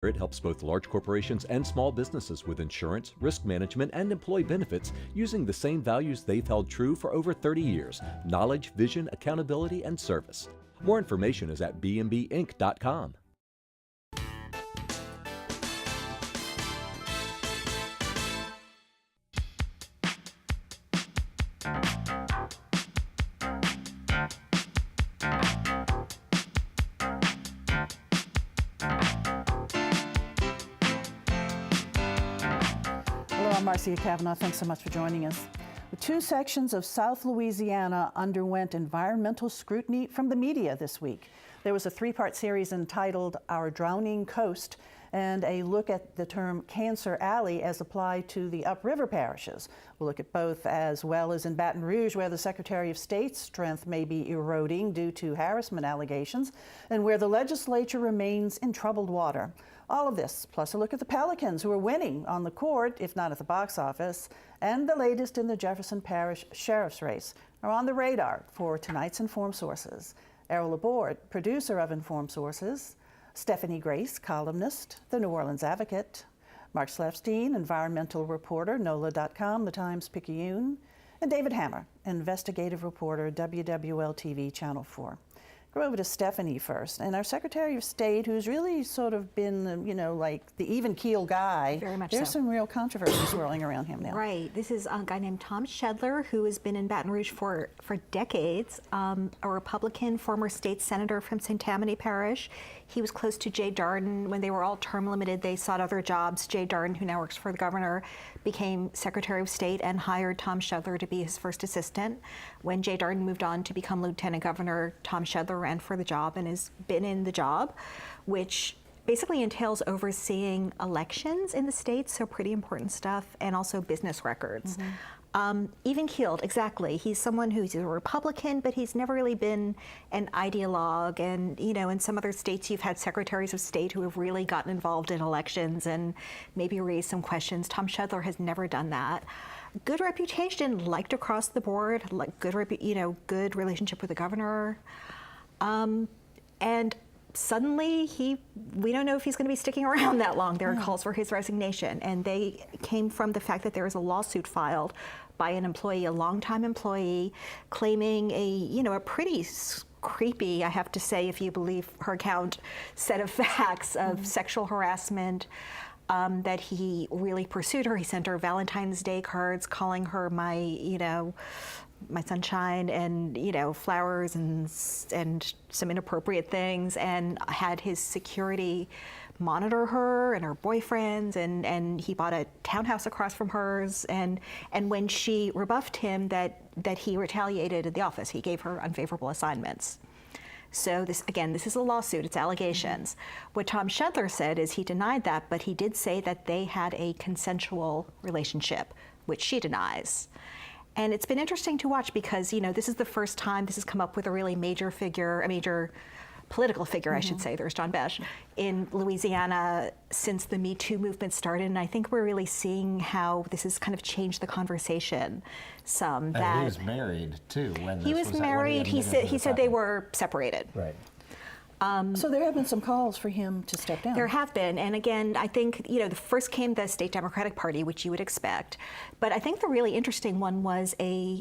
It helps both large corporations and small businesses with insurance, risk management, and employee benefits using the same values they've held true for over 30 years: knowledge, vision, accountability, and service. More information is at bmbinc.com. I'm Marcia Cavanaugh. Thanks so much for joining us. Two sections of South Louisiana underwent environmental scrutiny from the media this week. There was a three-part series entitled Our Drowning Coast, and a look at the term Cancer Alley as applied to the upriver parishes. We'll look at both, as well as in Baton Rouge, where the Secretary of State's strength may be eroding due to harassment allegations, and where the legislature remains in troubled water. All of this, plus a look at the Pelicans, who are winning on the court, if not at the box office, and the latest in the Jefferson Parish sheriff's race, are on the radar for tonight's Informed Sources. Errol, Laborde, producer of Informed Sources; Stephanie Grace, columnist, The New Orleans Advocate; Mark Schleifstein, environmental reporter, NOLA.com, The Times Picayune; and David Hammer, investigative reporter, WWL-TV, Channel 4. Go over to Stephanie first, and our Secretary of State, who's really sort of been, like the even-keel guy. Very much There's so. some real controversy swirling around him now. Right. This is a guy named Tom Shetler, who has been in Baton Rouge for decades, a Republican, former state senator from St. Tammany Parish. He was close to Jay Darden. When they were all term limited, they sought other jobs. Jay Darden, who now works for the governor, became Secretary of State and hired Tom Shetler to be his first assistant. When Jay Darden moved on to become Lieutenant Governor, Tom Shetler ran for the job and has been in the job, which basically entails overseeing elections in the state, so pretty important stuff, and also business records. Even-keeled, exactly. He's someone who's a Republican, but he's never really been an ideologue. And, in some other states, you've had secretaries of state who have really gotten involved in elections and maybe raised some questions. Tom Shetler has never done that. Good reputation, liked across the board, like good relationship with the governor. And suddenly, we don't know if he's going to be sticking around that long. There are calls for his resignation, and they came from the fact that there was a lawsuit filed by an employee, a longtime employee, claiming a pretty creepy, I have to say, if you believe her account, set of facts of sexual harassment. That he really pursued her. He sent her Valentine's Day cards calling her my sunshine, and flowers and some inappropriate things, and had his security monitor her and her boyfriends, and he bought a townhouse across from hers, and when she rebuffed him that he retaliated at the office, he gave her unfavorable assignments. So this is a lawsuit, it's allegations. What Tom Shetler said is he denied that, but he did say that they had a consensual relationship, which she denies. And it's been interesting to watch because, this is the first time this has come up with a really major political figure, I should say, there's John Besh, in Louisiana since the Me Too movement started. And I think we're really seeing how this has kind of changed the conversation some. And he was married, too, when he was married. He said they were separated. Right. So there have been some calls for him to step down. There have been, and again, I think, the first came the State Democratic Party, which you would expect, but I think the really interesting one was a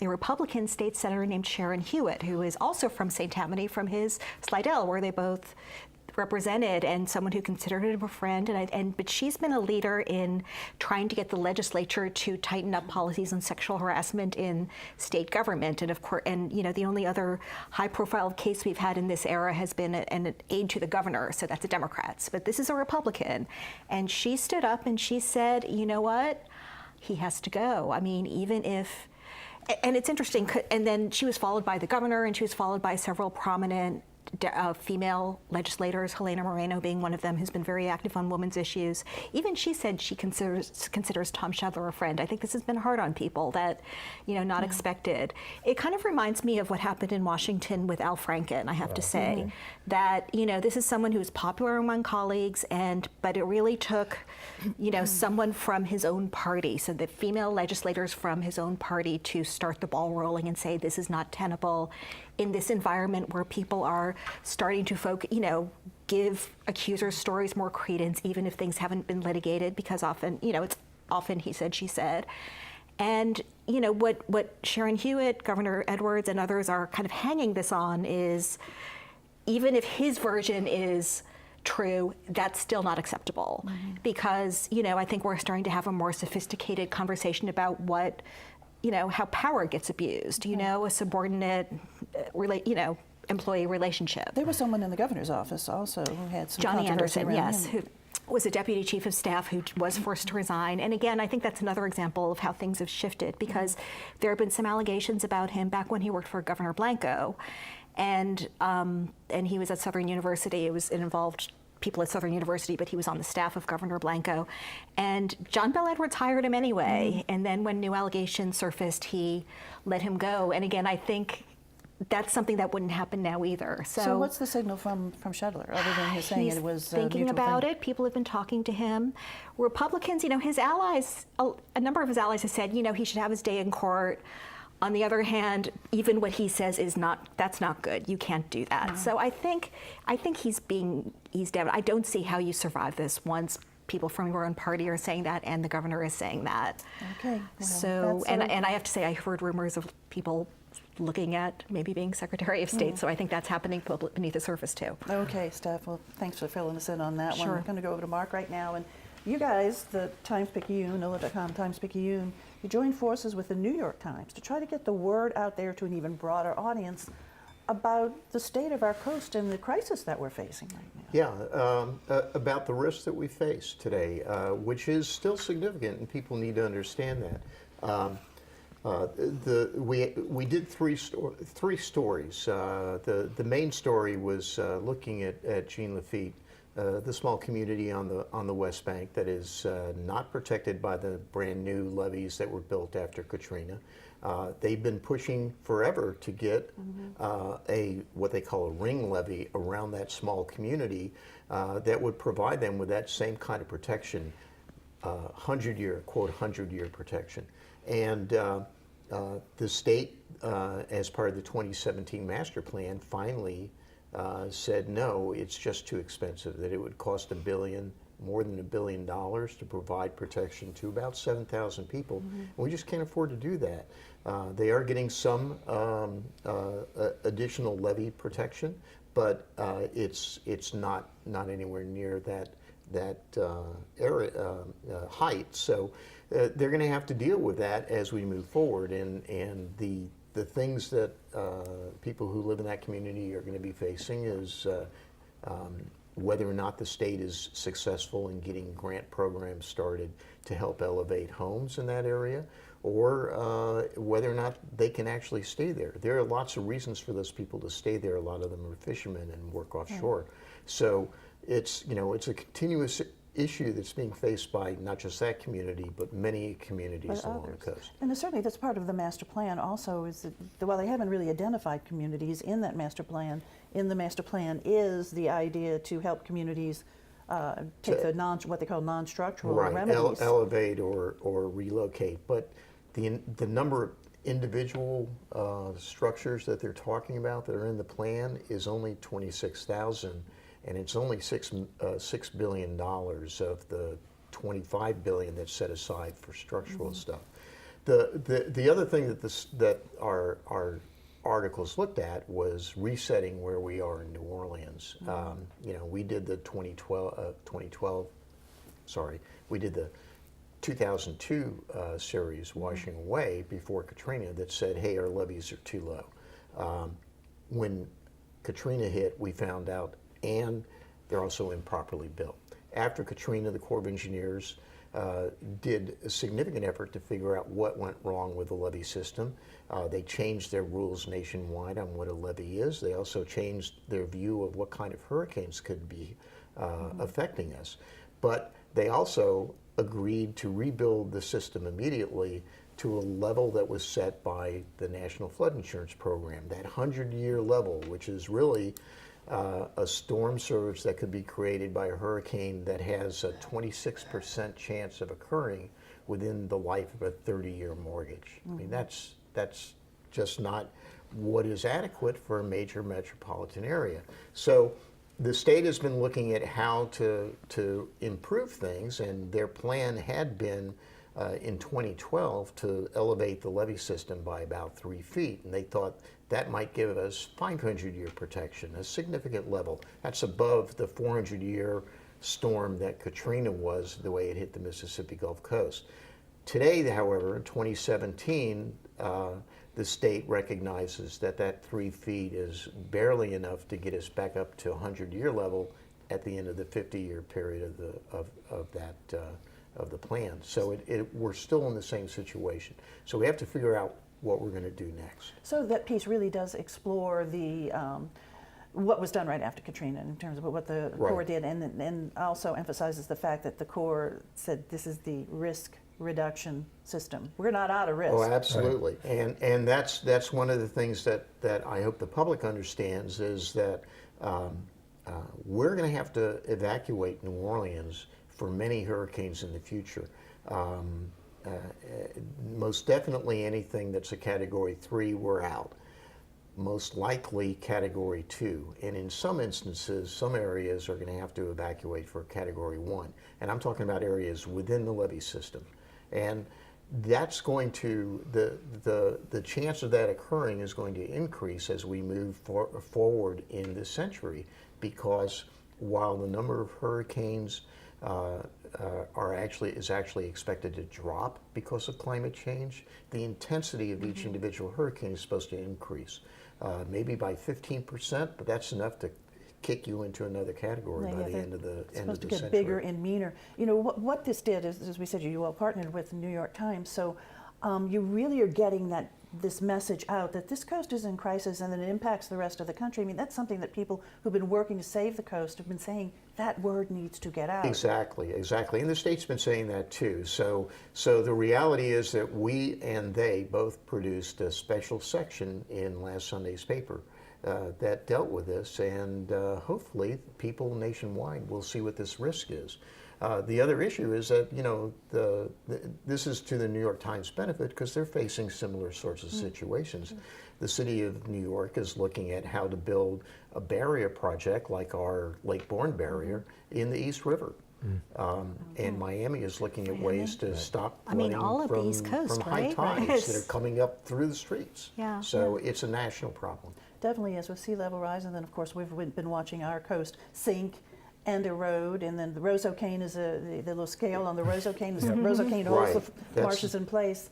Republican state senator named Sharon Hewitt, who is also from St. Tammany, from his Slidell, where they both represented, and someone who considered her a friend, but she's been a leader in trying to get the legislature to tighten up policies on sexual harassment in state government. And of course, the only other high-profile case we've had in this era has been an aide to the governor, so that's a Democrat. But this is a Republican, and she stood up and she said, you know what, he has to go. I mean, even if. And it's interesting, and then she was followed by the governor, and she was followed by several prominent female legislators, Helena Moreno being one of them, who's been very active on women's issues. Even she said she considers Tom Shetler a friend. I think this has been hard on people, that, not expected. It kind of reminds me of what happened in Washington with Al Franken, I have to say, that, this is someone who's popular among colleagues, but it really took, someone from his own party, so the female legislators from his own party, to start the ball rolling and say this is not tenable in this environment where people are starting to give accusers' stories more credence, even if things haven't been litigated, because often, it's often he said, she said. And, what Sharon Hewitt, Governor Edwards, and others are kind of hanging this on is, even if his version is true, that's still not acceptable. Because, I think we're starting to have a more sophisticated conversation about what, how power gets abused, a subordinate, employee relationship. There was someone in the governor's office also who had some Johnny controversy Anderson, around yes, him. who was a deputy chief of staff who was forced to resign. And again, I think that's another example of how things have shifted, because there have been some allegations about him back when he worked for Governor Blanco, and he was at Southern University. It involved people at Southern University, but he was on the staff of Governor Blanco. And John Bell Edwards hired him anyway. And then when new allegations surfaced, he let him go. And again, I think that's something that wouldn't happen now either. So what's the signal from Shetler, other than his saying it was thinking about it? People have been talking to him. Republicans, his allies, a number of his allies have said, he should have his day in court. On the other hand, even what he says that's not good. You can't do that. So I think he's dead. I don't see how you survive this once people from your own party are saying that and the governor is saying that. Okay. Well, so, and I have to say, I heard rumors of people looking at maybe being Secretary of State, so I think that's happening beneath the surface too. Okay, Steph, well, thanks for filling us in on that one. Sure. We're going to go over to Mark right now. And you guys, the Times-Picayune, NOLA.com Times-Picayune, you joined forces with the New York Times to try to get the word out there to an even broader audience about the state of our coast and the crisis that we're facing right now. Yeah, about the risks that we face today, which is still significant, and people need to understand that. We did three stories. The main story was looking at Jean Lafitte, the small community on the West Bank that is not protected by the brand new levees that were built after Katrina. They've been pushing forever to get what they call a ring levee around that small community that would provide them with that same kind of protection, 100-year, quote, 100-year protection. And the state, as part of the 2017 master plan, finally said no, it's just too expensive, that it would cost more than $1 billion to provide protection to about 7,000 people. And we just can't afford to do that. They are getting some additional levee protection, but it's not anywhere near that height. So they're going to have to deal with that as we move forward, and the things that people who live in that community are going to be facing is whether or not the state is successful in getting grant programs started to help elevate homes in that area, or whether or not they can actually stay there. There are lots of reasons for those people to stay there. A lot of them are fishermen and work offshore. So it's a continuous issue that's being faced by not just that community, but many communities along the coast. And certainly that's part of the master plan also, is that while they haven't really identified communities in that master plan, in the master plan is the idea to help communities take what they call non-structural remedies. Elevate or relocate. But the number of individual structures that they're talking about that are in the plan is only 26,000. And it's only $6 billion of the $25 billion that's set aside for structural stuff. The other thing that our articles looked at was resetting where we are in New Orleans. We did the 2002 series, Washing Away, before Katrina, that said, hey, our levees are too low. When Katrina hit, we found out, and they're also improperly built. After Katrina, the Corps of Engineers did a significant effort to figure out what went wrong with the levee system. They changed their rules nationwide on what a levee is. They also changed their view of what kind of hurricanes could be affecting us. But they also agreed to rebuild the system immediately to a level that was set by the National Flood Insurance Program, that 100-year level, which is really a storm surge that could be created by a hurricane that has a 26% chance of occurring within the life of a 30-year mortgage. I mean, that's just not what is adequate for a major metropolitan area. So the state has been looking at how to improve things, and their plan had been in 2012 to elevate the levee system by about 3 feet, and they thought that might give us 500-year protection, a significant level. That's above the 400-year storm that Katrina was, the way it hit the Mississippi Gulf Coast. Today, however, in 2017, the state recognizes that that 3 feet is barely enough to get us back up to 100-year level at the end of the 50-year period of the plan. So we're still in the same situation. So we have to figure out what we're going to do next. So that piece really does explore the what was done right after Katrina in terms of what the Corps did, and also emphasizes the fact that the Corps said this is the risk reduction system. We're not out of risk. Oh, absolutely. Right. And that's one of the things that I hope the public understands is that we're going to have to evacuate New Orleans for many hurricanes in the future. Most definitely anything that's a Category 3, we're out. Most likely Category 2. And in some instances, some areas are going to have to evacuate for Category 1. And I'm talking about areas within the levee system. And that's going to, the chance of that occurring is going to increase as we move forward in this century, because while the number of hurricanes is actually expected to drop because of climate change, the intensity of each individual hurricane is supposed to increase, maybe by 15%, but that's enough to kick you into another category by the end of the It's supposed to century. get bigger and meaner. You know, what this did is, as we said, you all partnered with the New York Times, so you really are getting this message out that this coast is in crisis and that it impacts the rest of the country. I mean, that's something that people who've been working to save the coast have been saying, that word needs to get out. Exactly. And the state's been saying that too. So the reality is that we and they both produced a special section in last Sunday's paper that dealt with this, and hopefully people nationwide will see what this risk is. The other issue is that, you know, this is to the New York Times' benefit because they're facing similar sorts of situations. The city of New York is looking at how to build a barrier project like our Lake Bourne barrier in the East River. And Miami is looking at ways to stop flooding all of the from East Coast, high right? tides that are coming up through the streets. Yeah. So it's a national problem. Definitely is, with sea level rise, and then of course we've been watching our coast sink and erode, and then the Roseau cane is the little scale on the Roseau cane. The Roseau cane holds the marshes in place.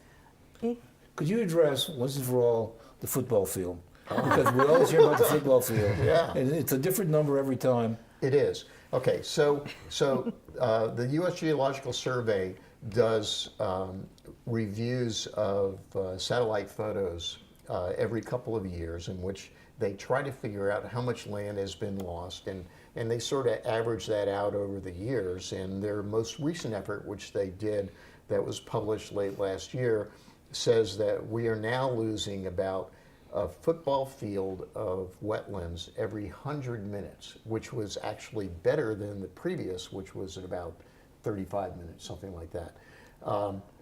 Could you address once and for all the football field? Because we always hear about the football field, and it's a different number every time. It is. Okay, so the U.S. Geological Survey does reviews of satellite photos every couple of years, in which they try to figure out how much land has been lost, and they sort of average that out over the years. And their most recent effort, which they did, that was published late last year, says that we are now losing about a football field of wetlands every 100 minutes, which was actually better than the previous, which was at about 35 minutes, something like that.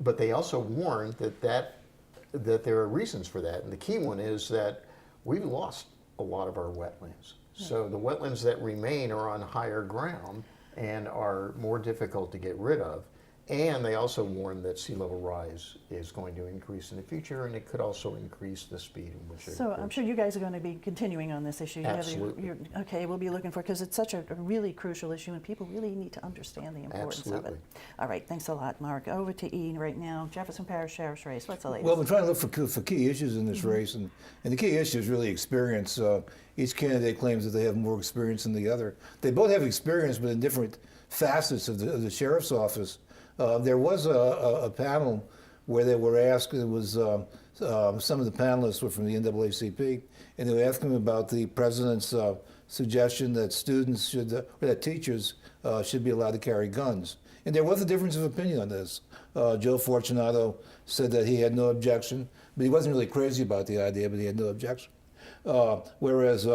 But they also warned that there are reasons for that, and the key one is that we've lost a lot of our wetlands. So the wetlands that remain are on higher ground and are more difficult to get rid of. And they also warn that sea level rise is going to increase in the future, and it could also increase the speed in which it So occurs. I'm sure you guys are going to be continuing on this issue. Absolutely. Okay, we'll be looking for, because it's such a really crucial issue, and people really need to understand the importance of it. All right, thanks a lot, Mark. Over to Ian right now. Jefferson Parish Sheriff's race. What's the latest? Well, we're trying to look for key issues in this race, and the key issue is really experience. Each candidate claims that they have more experience than the other. They both have experience, but in different facets of the sheriff's office. There was a panel where they were asked, it was some of the panelists were from the NAACP, and they were asking about the president's suggestion that students should, or that teachers should be allowed to carry guns. And there was a difference of opinion on this. Joe Fortunato said that he had no objection, but he wasn't really crazy about the idea, but he had no objection. Whereas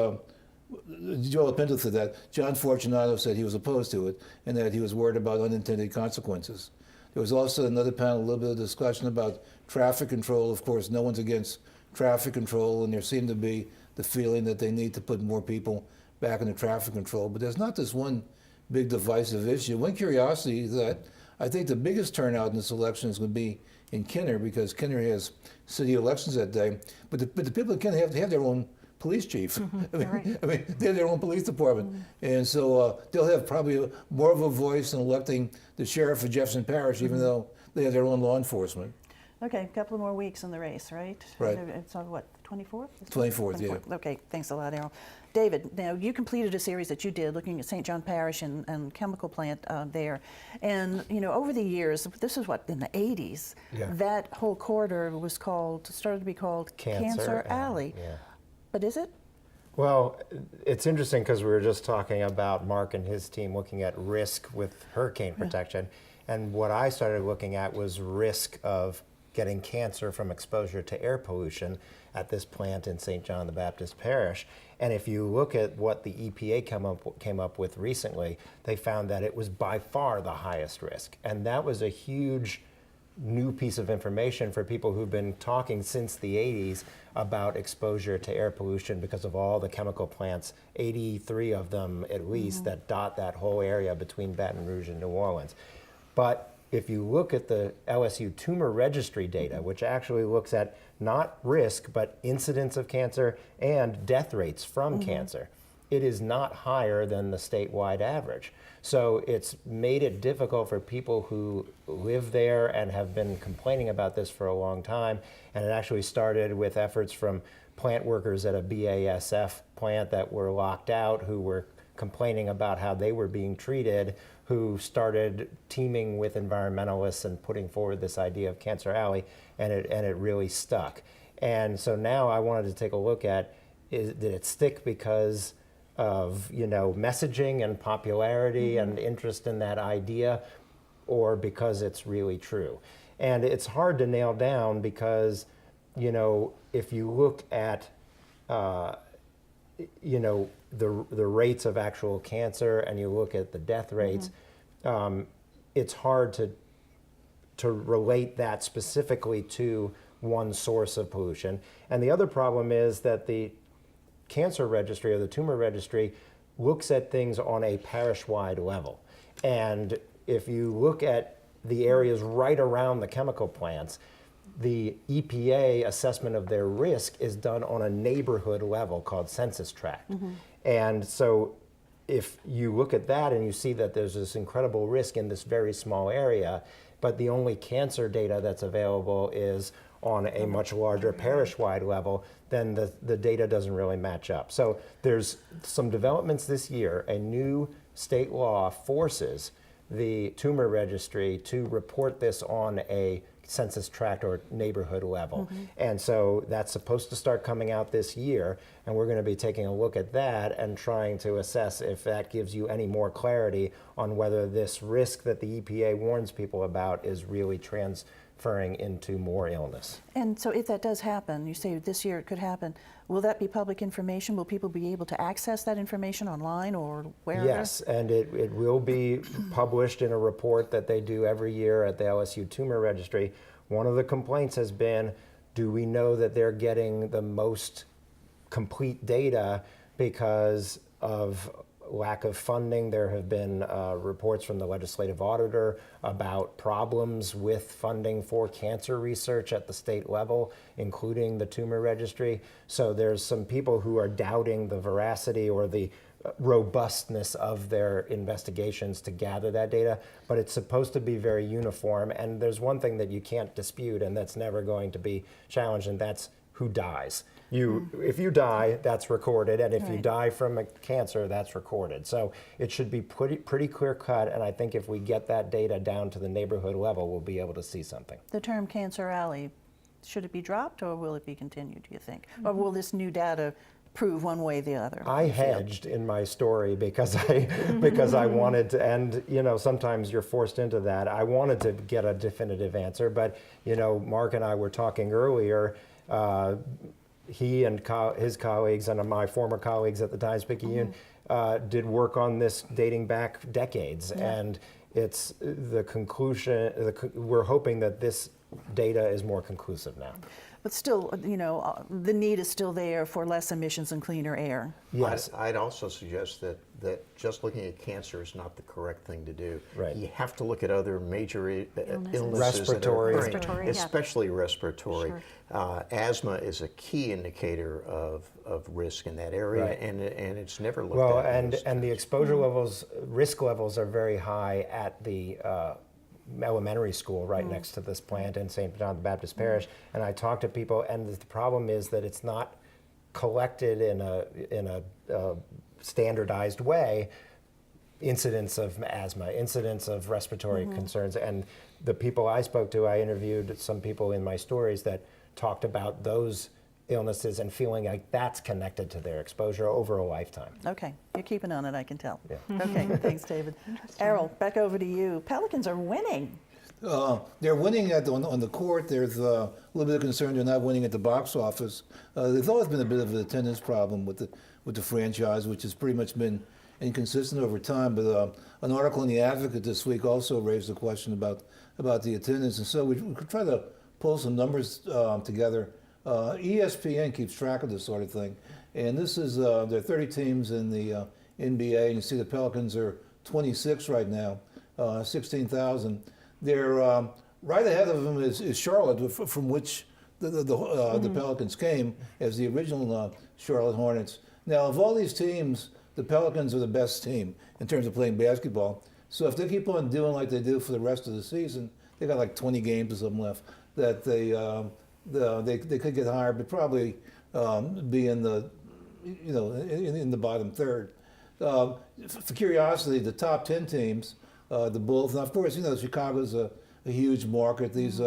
Joel Pinto said that John Fortunato said he was opposed to it and that he was worried about unintended consequences. There was also another panel, a little bit of discussion about traffic control. Of course, no one's against traffic control, and there seemed to be the feeling that they need to put more people back into traffic control. But there's not this one big divisive issue. One curiosity is that I think the biggest turnout in this election is going to be in Kenner, because Kenner has city elections that day. But the people in Kenner have their own police chief. I mean, they have their own police department. And so they'll have probably more of a voice in electing the sheriff of Jefferson Parish, even though they have their own law enforcement. Okay, a couple of more weeks in the race, right? Right. It's on what, 24th? 24th, yeah. Okay, thanks a lot, Errol. David, now you completed a series that you did looking at St. John Parish and chemical plant there. And, you know, over the years, this is what, in the 80s, that whole corridor started to be called Cancer Alley. Yeah. But is it? Well, it's interesting because we were just talking about Mark and his team looking at risk with hurricane protection. And what I started looking at was risk of getting cancer from exposure to air pollution at this plant in St. John the Baptist Parish. And if you look at what the EPA came up with recently, they found that it was by far the highest risk. And that was a huge new piece of information for people who've been talking since the 80s about exposure to air pollution because of all the chemical plants, 83 of them at least, that dot that whole area between Baton Rouge and New Orleans. But if you look at the LSU tumor registry data, which actually looks at not risk, but incidence of cancer and death rates from cancer, it is not higher than the statewide average. So it's made it difficult for people who live there and have been complaining about this for a long time. And it actually started with efforts from plant workers at a BASF plant that were locked out, who were complaining about how they were being treated, who started teaming with environmentalists and putting forward this idea of Cancer Alley, and it really stuck. And so now I wanted to take a look at, did it stick because of, you know, messaging and popularity and interest in that idea, or because it's really true? And it's hard to nail down because, you know, if you look at you know, the rates of actual cancer and you look at the death rates, it's hard to relate that specifically to one source of pollution. And the other problem is that the cancer registry or the tumor registry looks at things on a parish-wide level. And if you look at the areas right around the chemical plants, the EPA assessment of their risk is done on a neighborhood level called census tract. And so if you look at that and you see that there's this incredible risk in this very small area, but the only cancer data that's available is on a much larger parish-wide level, then the data doesn't really match up. So there's some developments this year. A new state law forces the tumor registry to report this on a census tract or neighborhood level. And so that's supposed to start coming out this year, and we're going to be taking a look at that and trying to assess if that gives you any more clarity on whether this risk that the EPA warns people about is really transferring into more illness. And so if that does happen, you say this year it could happen, will that be public information? Will people be able to access that information online or wherever? Yes, and it will be published in a report that they do every year at the LSU Tumor Registry. One of the complaints has been, do we know that they're getting the most complete data because of lack of funding? There have been reports from the legislative auditor about problems with funding for cancer research at the state level, including the tumor registry. So there's some people who are doubting the veracity or the robustness of their investigations to gather that data, but it's supposed to be very uniform. And there's one thing that you can't dispute, and that's never going to be challenged, and that's who dies. If you die, that's recorded, and if you die from a cancer, that's recorded. So it should be pretty clear cut, and I think if we get that data down to the neighborhood level, we'll be able to see something. The term Cancer Alley, should it be dropped or will it be continued, do you think? Or will this new data prove one way or the other? I hedged in my story because I wanted to, and you know, sometimes you're forced into that. I wanted to get a definitive answer, but you know, Mark and I were talking earlier. He and his colleagues and my former colleagues at the Times-Picayune did work on this dating back decades, and it's the conclusion. We're hoping that this data is more conclusive now. but still, you know, the need is still there for less emissions and cleaner air. Yes. I'd also suggest that just looking at cancer is not the correct thing to do. Right. You have to look at other major illnesses. Respiratory. That are, Respiratory, yeah. especially respiratory. Sure. Asthma is a key indicator of risk in that area, Right. and it's never looked Well, at. in those and the terms. exposure levels, risk levels are very high at the elementary school right next to this plant in St. John the Baptist Parish. And I talk to people, and the problem is that it's not collected in a standardized way. Incidents of asthma, incidents of respiratory concerns, and the people I spoke to, I interviewed some people in my stories that talked about those illnesses and feeling like that's connected to their exposure over a lifetime. Okay, you're keeping on it, I can tell. Yeah. Okay, thanks, David. Errol, back over to you. Pelicans are winning. They're winning on the court. There's a little bit of concern they're not winning at the box office. There's always been a bit of an attendance problem with the franchise, which has pretty much been inconsistent over time. But an article in The Advocate this week also raised a question about the attendance, and so we could try to pull some numbers together. ESPN keeps track of this sort of thing, and this is there are 30 teams in the NBA, and you see the Pelicans are 26 right now, 16,000. They're right ahead of them is Charlotte, from which the Pelicans came as the original Charlotte Hornets. Now, of all these teams, the Pelicans are the best team in terms of playing basketball. So if they keep on doing like they do for the rest of the season, they got like 20 games or something left, that they could get higher, but probably be in the in the bottom third. For curiosity, the top 10 teams, the Bulls, and of course, Chicago's a huge market. These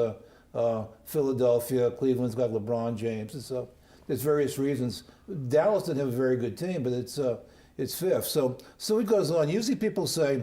Philadelphia, Cleveland's got LeBron James, and so there's various reasons. Dallas didn't have a very good team, but it's fifth. So it goes on. Usually people say,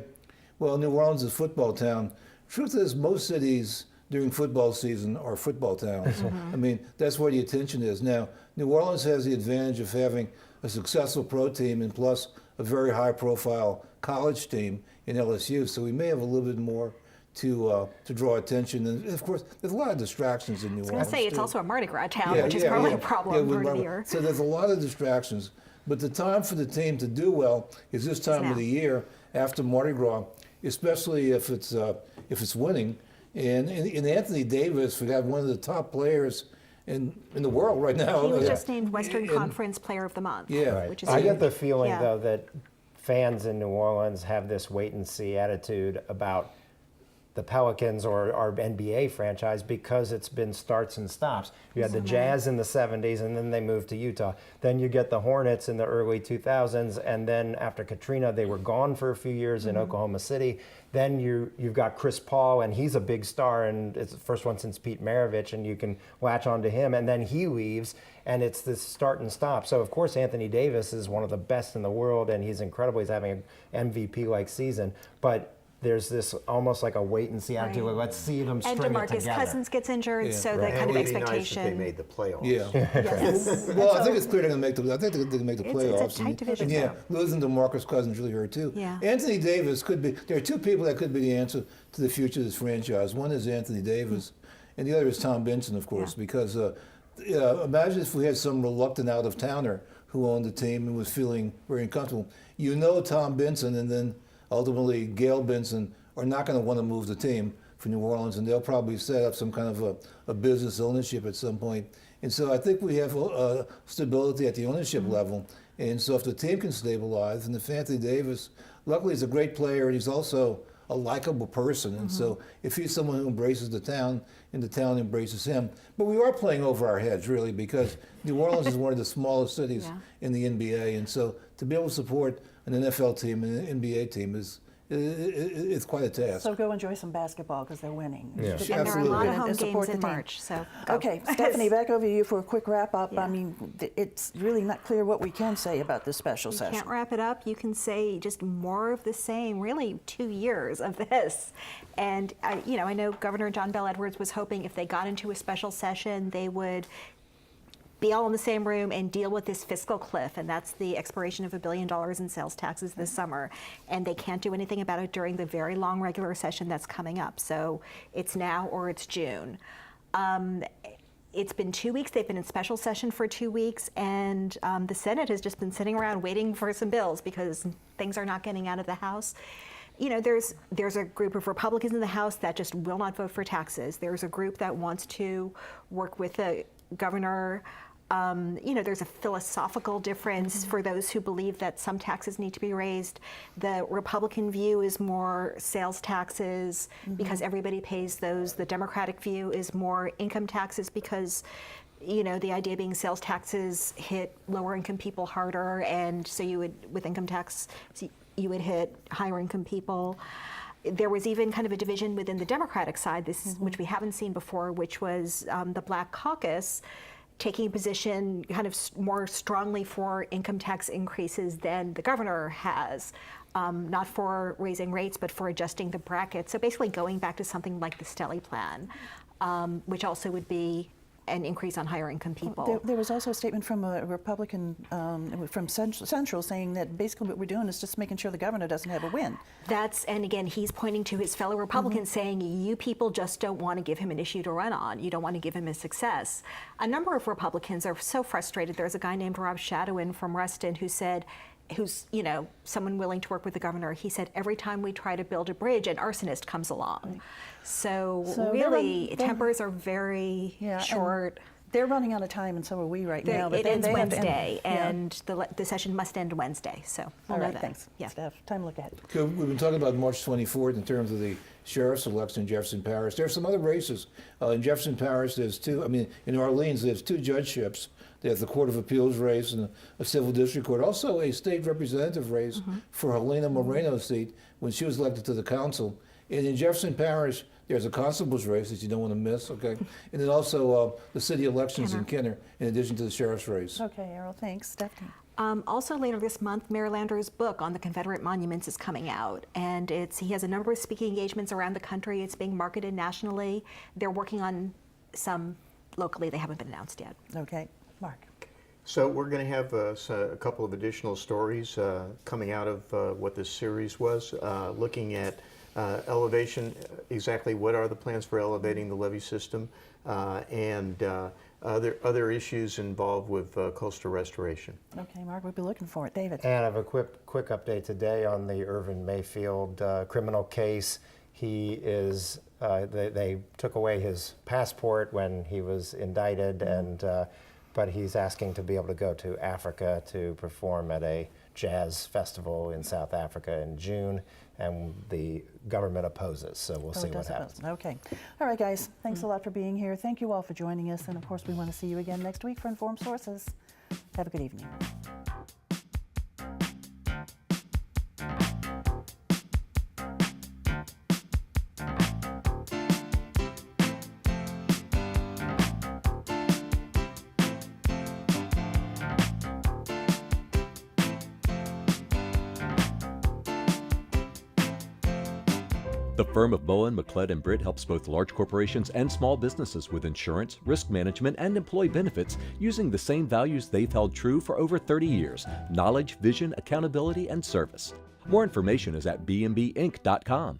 well, New Orleans is a football town. Truth is, most cities during football season are football towns. I mean, that's where the attention is. Now, New Orleans has the advantage of having a successful pro team and plus a very high-profile college team in LSU, so we may have a little bit more to draw attention. And of course, there's a lot of distractions in New Orleans. I was going to say, it's too. also a Mardi Gras town, which is probably a problem with for the year. So there's a lot of distractions. But the time for the team to do well is this time now. of the year after Mardi Gras, especially if it's winning. And in Anthony Davis, we got one of the top players in the world right now. He was just named Western Conference Player of the Month. Yeah. Right. Which is I get the feeling, yeah. though, that fans in New Orleans have this wait-and-see attitude about the Pelicans or our NBA franchise because it's been starts and stops. You had the Jazz in the 70s, and then they moved to Utah. Then you get the Hornets in the early 2000s, and then after Katrina, they were gone for a few years in Oklahoma City. Then you've got Chris Paul, and he's a big star, and it's the first one since Pete Maravich, and you can latch onto him. And then he leaves, and it's this start and stop. So, of course, Anthony Davis is one of the best in the world, and he's incredible. He's having an MVP-like season. But there's this almost like a wait-and-see attitude. Right. Like, let's see them And string it DeMarcus together. Cousins gets injured, so right. that kind of It would be nice expectation. if they made the playoffs. Yeah. Yes. Well, I think it's clear they're going to make the. I think they're going to make the playoffs. It's a tight division. And yeah, losing to Marcus Cousins really hurt too. Yeah. Anthony Davis could be. There are two people that could be the answer to the future of this franchise. One is Anthony Davis, and the other is Tom Benson, of course. Yeah. Because imagine if we had some reluctant out-of-towner who owned the team and was feeling very uncomfortable. Tom Benson, and then ultimately Gail Benson are not going to want to move the team for New Orleans, and they'll probably set up some kind of a business ownership at some point. And so I think we have stability at the ownership level. And so if the team can stabilize, and if Anthony Davis, luckily he's a great player, and he's also a likable person. And so if he's someone who embraces the town, and the town embraces him. But we are playing over our heads, really, because New Orleans is one of the smallest cities in the NBA. And so to be able to support an NFL team and an NBA team it's quite a task. So go enjoy some basketball because they're winning. Yeah. And there are a lot of home And support games in the team. March. So go. Okay, Stephanie, back over to you for a quick wrap-up. Yeah. I mean, it's really not clear what we can say about this special session. Can't wrap it up. You can say just more of the same, really 2 years of this. And, I know Governor John Bel Edwards was hoping if they got into a special session, they would be all in the same room and deal with this fiscal cliff, and that's the expiration of $1 billion in sales taxes this summer. And they can't do anything about it during the very long regular session that's coming up. So it's now or it's June. It's been 2 weeks. They've been in special session for 2 weeks, and the Senate has just been sitting around waiting for some bills because things are not getting out of the House. You know, there's a group of Republicans in the House that just will not vote for taxes. There's a group that wants to work with the governor. You know, there's a philosophical difference for those who believe that some taxes need to be raised. The Republican view is more sales taxes because everybody pays those. The Democratic view is more income taxes because, you know, the idea being sales taxes hit lower income people harder, and so you would, with income tax, you would hit higher income people. There was even kind of a division within the Democratic side, which we haven't seen before, which was the Black Caucus taking a position kind of more strongly for income tax increases than the governor has, not for raising rates, but for adjusting the bracket. So basically going back to something like the Stelly plan, which also would be an increase on higher income people. There was also a statement from a Republican from Central saying that basically what we're doing is just making sure the governor doesn't have a win. And again, he's pointing to his fellow Republicans saying, you people just don't want to give him an issue to run on. You don't want to give him a success. A number of Republicans are so frustrated. There's a guy named Rob Shadowin from Reston who's, you know, someone willing to work with the governor. He said, every time we try to build a bridge, an arsonist comes along. So really, tempers are very short. They're running out of time, and so are we right now. It ends Wednesday, and the session must end Wednesday. So all right, that. thanks, Steph. Time to look ahead. Okay, we've been talking about March 24th in terms of the sheriff's election in Jefferson Parish. There are some other races. In Jefferson Parish, there's two, in Orleans, there's two judgeships. There's the Court of Appeals race and a civil district court. Also a state representative race for Helena Moreno's seat when she was elected to the council. And in Jefferson Parish, there's a constable's race that you don't want to miss, okay? And then also the city elections in Kenner, in addition to the sheriff's race. Okay, Errol, thanks. Stephanie. Also later this month, Mayor Landrieu's book on the Confederate Monuments is coming out, and he has a number of speaking engagements around the country. It's being marketed nationally. They're working on some locally. They haven't been announced yet. Okay, Mark. So we're going to have a couple of additional stories coming out of what this series was, looking at elevation, exactly what are the plans for elevating the levee system, and other issues involved with coastal restoration. Okay, Mark, we'll be looking for it. David. And I have a quick update today on the Irvin Mayfield criminal case. He is, they took away his passport when he was indicted, and but he's asking to be able to go to Africa to perform at a jazz festival in South Africa in June, and the government opposes, so we'll see what happens. Okay. All right, guys, thanks a lot for being here. Thank you all for joining us, and of course we want to see you again next week for Informed Sources. Have a good evening. The firm of Bowen, McLeod & Britt helps both large corporations and small businesses with insurance, risk management, and employee benefits using the same values they've held true for over 30 years: knowledge, vision, accountability, and service. More information is at bmbinc.com.